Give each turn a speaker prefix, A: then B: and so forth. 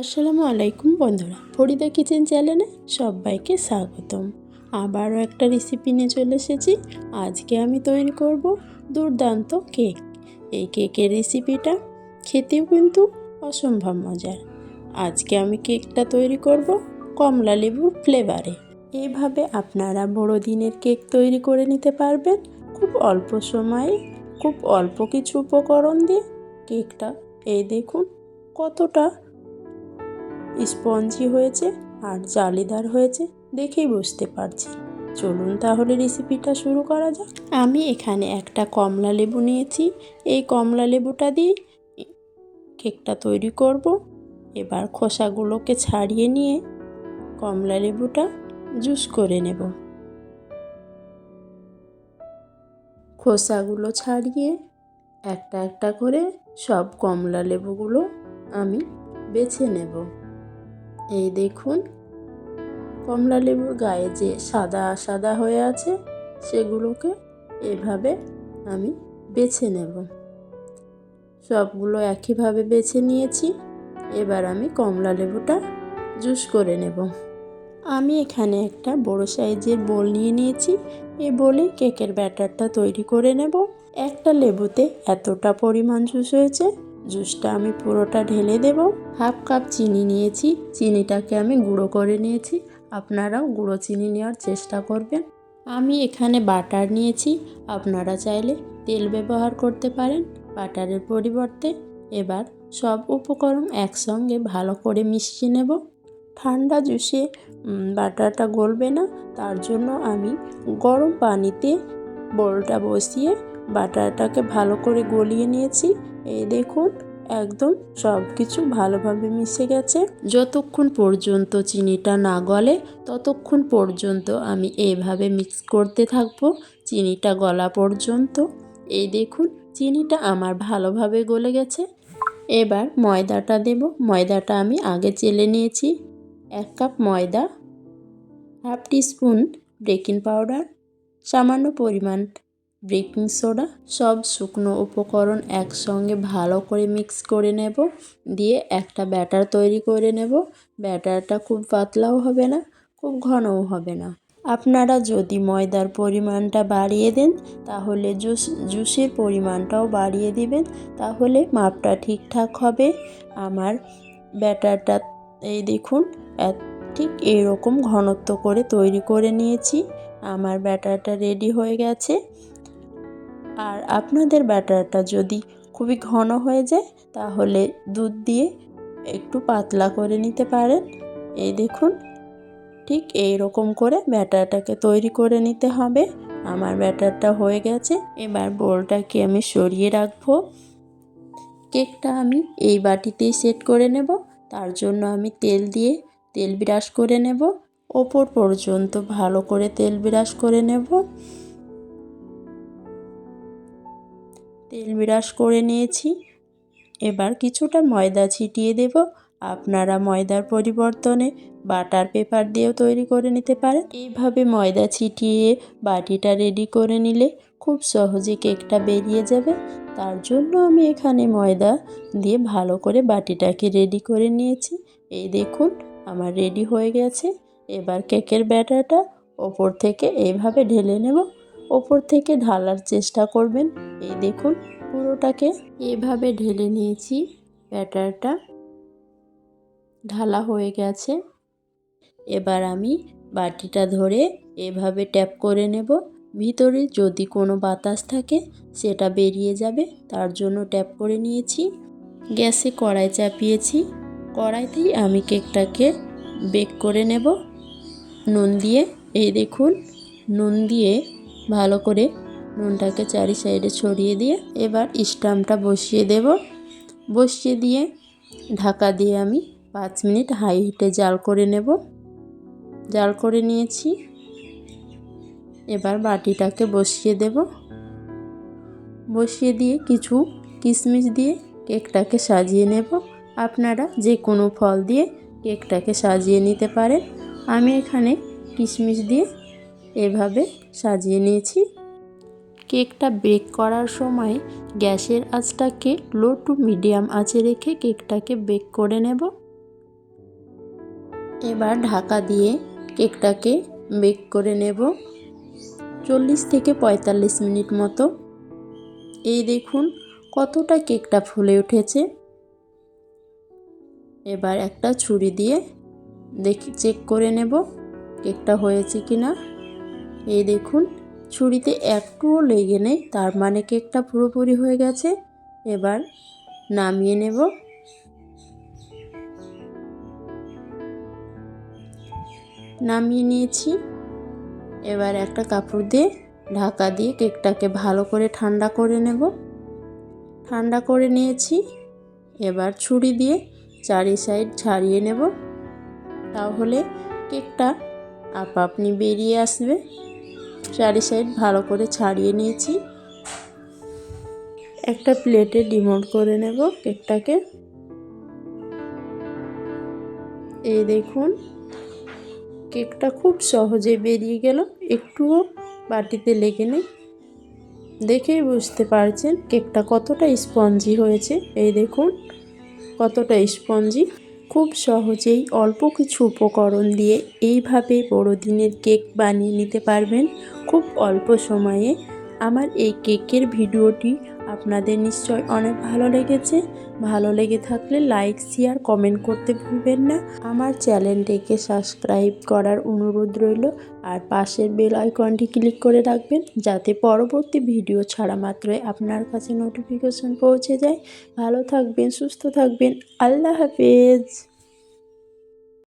A: আসসালামু আলাইকুম বন্ধুরা, ফরিদা কিচেন চ্যানেলে সবাইকে স্বাগতম। আবারও একটা রেসিপি নিয়ে চলে এসেছি। আজকে আমি তৈরি করব দুর্দান্ত কেক। এই কেকের রেসিপিটা খেতেও কিন্তু অসম্ভব মজার। আজকে আমি কেকটা তৈরি করব কমলা লেবুর ফ্লেভারে। এইভাবে আপনারা বড়দিনের কেক তৈরি করে নিতে পারবেন খুব অল্প সময়ে, খুব অল্প কিছু উপকরণ দিয়ে। কেকটা এই দেখুন কতটা স্পঞ্জি হয়েছে আর জালিদার হয়েছে, দেখেই বুঝতে পারছি। চলুন তাহলে রেসিপিটা শুরু করা যাক। আমি এখানে একটা কমলা লেবু নিয়েছি। এই কমলা লেবুটা দিয়ে কেকটা তৈরি করব। এবার খোসাগুলোকে ছাড়িয়ে নিয়ে কমলা লেবুটা জুস করে নেব। খোসাগুলো ছাড়িয়ে একটা একটা করে সব কমলা লেবুগুলো আমি বেছে নেব। এই দেখুন কমলা লেবুর গায়ে যে সাদা সাদা হয়ে আছে সেগুলোকে এভাবে আমি বেছে নেব। সবগুলো একইভাবে বেছে নিয়েছি। এবার আমি কমলা লেবুটা জুস করে নেব। আমি এখানে একটা বড় সাইজের বোল নিয়ে নিয়েছি। এই বোলে কেকের ব্যাটারটা তৈরি করে নেব। একটা লেবুতে এতটা পরিমাণ জুস হয়েছে, জুসটা আমি পুরোটা ঢেলে দেব। হাফ কাপ চিনি নিয়েছি, চিনিটাকে আমি গুঁড়ো করে নিয়েছি। আপনারাও গুঁড়ো চিনি নেওয়ার চেষ্টা করবেন। আমি এখানে বাটার নিয়েছি, আপনারা চাইলে তেল ব্যবহার করতে পারেন বাটারের পরিবর্তে। এবার সব উপকরণ একসঙ্গে ভালো করে মিশিয়ে নেব। ঠান্ডা জুসে বাটারটা গলবে না, তার জন্য আমি গরম পানিতে বোলটা বসিয়ে বাটারটাকে ভালো করে গলিয়ে নিয়েছি। এই দেখুন একদম সব কিছু ভালোভাবে মিশে গেছে। যতক্ষণ পর্যন্ত চিনিটা না গলে ততক্ষণ পর্যন্ত আমি এইভাবে মিক্স করতে থাকবো, চিনিটা গলা পর্যন্ত। এই দেখুন চিনিটা আমার ভালোভাবে গলে গেছে। এবার ময়দাটা দেব। ময়দাটা আমি আগে চেলে নিয়েছি। 1 কাপ ময়দা, হাফ টিস্পুন বেকিং পাউডার, সামান্য পরিমাণ বেকিং সোডা, সব শুকনো উপকরণ একসঙ্গে ভালো করে মিক্স করে নেব। দিয়ে একটা ব্যাটার তৈরি করে নেব। ব্যাটারটা খুব পাতলাও হবে না, খুব ঘনও হবে না। আপনারা যদি ময়দার পরিমাণটা বাড়িয়ে দেন তাহলে জুসের পরিমাণটাও বাড়িয়ে দিবেন, তাহলে মাপটা ঠিকঠাক হবে। আমার ব্যাটারটা এই দেখুন ঠিক এইরকম ঘনত্ব করে তৈরি করে নিয়েছি। আমার ব্যাটারটা রেডি হয়ে গেছে। আর আপনাদের ব্যাটারটা যদি খুবই ঘন হয়ে যায় তাহলে দুধ দিয়ে একটু পাতলা করে নিতে পারেন। এই দেখুন ঠিক এই রকম করে ব্যাটারটাকে তৈরি করে নিতে হবে। আমার ব্যাটারটা হয়ে গেছে। এবার বোলটাকে আমি সরিয়ে রাখবো। কেকটা আমি এই বাটিতেই সেট করে নেব। তার জন্য আমি তেল ব্রাশ করে নেব। ওপর পর্যন্ত ভালো করে তেল ব্রাশ করে নেব। তেল ব্রাশ করে নিয়েছি। এবার কিছুটা ময়দা ছিটিয়ে দেব। আপনারা ময়দার পরিবর্তনে বাটার পেপার দিয়েও তৈরি করে নিতে পারেন। এইভাবে ময়দা ছিটিয়ে বাটিটা রেডি করে নিলে খুব সহজে কেকটা বেরিয়ে যাবে। তার জন্য আমি এখানে ময়দা দিয়ে ভালো করে বাটিটাকে রেডি করে নিয়েছি। এই দেখুন আমার রেডি হয়ে গেছে। এবার কেকের ব্যাটারটা ওপর থেকে এইভাবে ঢেলে নেব। ওপর থেকে ঢালার চেষ্টা করবেন। এই দেখুন পুরোটাকে এভাবে ঢেলে নিয়েছি। ব্যাটারটা ঢালা হয়ে গেছে। এবার আমি বাটিটা ধরে এভাবে ট্যাপ করে নেব। ভিতরে যদি কোনো বাতাস থাকে সেটা বেরিয়ে যাবে, তার জন্য ট্যাপ করে নিয়েছি। গ্যাসে কড়াই চাপিয়েছি। কড়াইতেই আমি কেকটাকে বেক করে নেব নুন দিয়ে। এই দেখুন নুন দিয়ে ভালো করে নুনটাকে চারি সাইডে ছড়িয়ে দিয়ে এবার স্টাম্পটা বসিয়ে দেব। বসিয়ে দিয়ে ঢাকা দিয়ে আমি 5 মিনিট হাই হিটে জাল করে নেব। জাল করে নিয়েছি। এবার বাটিটাকে বসিয়ে দেব। বসিয়ে দিয়ে কিছু কিশমিশ দিয়ে কেকটাকে সাজিয়ে নেব। আপনারা যে কোনো ফল দিয়ে কেকটাকে সাজিয়ে নিতে পারেন। আমি এখানে কিশমিশ দিয়ে এভাবে সাজিয়ে নিয়েছি। কেকটা বেক করার সময় গ্যাসের আঁচটাকে লো টু মিডিয়াম আঁচে রেখে কেকটাকে বেক করে নেব। এবার ঢাকা দিয়ে কেকটাকে বেক করে নেব 40 থেকে 45 মিনিট মতো। এই দেখুন কতটা কেকটা ফুলে উঠেছে। এবার একটা ছুরি দিয়ে চেক করে নেব কেকটা হয়েছে কিনা। এই দেখুন ছুরিতে একটুও লেগে নেই, তার মানে কেকটা পুরোপুরি হয়ে গেছে। এবার নামিয়ে নেব। নামিয়ে নিয়েছি। এবার একটা কাপড় দিয়ে ঢাকা দিয়ে কেকটাকে ভালো করে ঠান্ডা করে নেব। ঠান্ডা করে নিয়েছি। এবার ছুরি দিয়ে চারি সাইড ছাড়িয়ে নেব, তাহলে কেকটা আপনি বেরিয়ে আসবে। চারি সাইড ভালো করে ছাড়িয়ে নিয়েছি। একটা প্লেটে ডিমোল্ড করে নেব কেকটাকে। এই দেখুন কেকটা খুব সহজে বেরিয়ে গেল, একটুও বাটিতে লেগে নেই। দেখেই বুঝতে পারছেন কেকটা কতটা স্পঞ্জি হয়েছে। এই দেখুন কতটা স্পঞ্জি। খুব সহজেই অল্প কিছু উপকরণ দিয়ে এইভাবে বড়দিনের কেক বানিয়ে নিতে পারবেন খুব অল্প সময়ে। আমার এই কেকের ভিডিওটি আপনাদের নিশ্চয় অনেক ভালো লেগেছে। ভালো লেগে থাকলে লাইক, শেয়ার, কমেন্ট করতে ভুলবেন না। আমার চ্যানেলটিকে সাবস্ক্রাইব করার অনুরোধ রইল। আর পাশের বেল আইকনটি ক্লিক করে রাখবেন, যাতে পরবর্তী ভিডিও ছাড়া মাত্রই আপনার কাছে নোটিফিকেশন পৌঁছে যায়। ভালো থাকবেন, সুস্থ থাকবেন। আল্লাহ হাফেজ।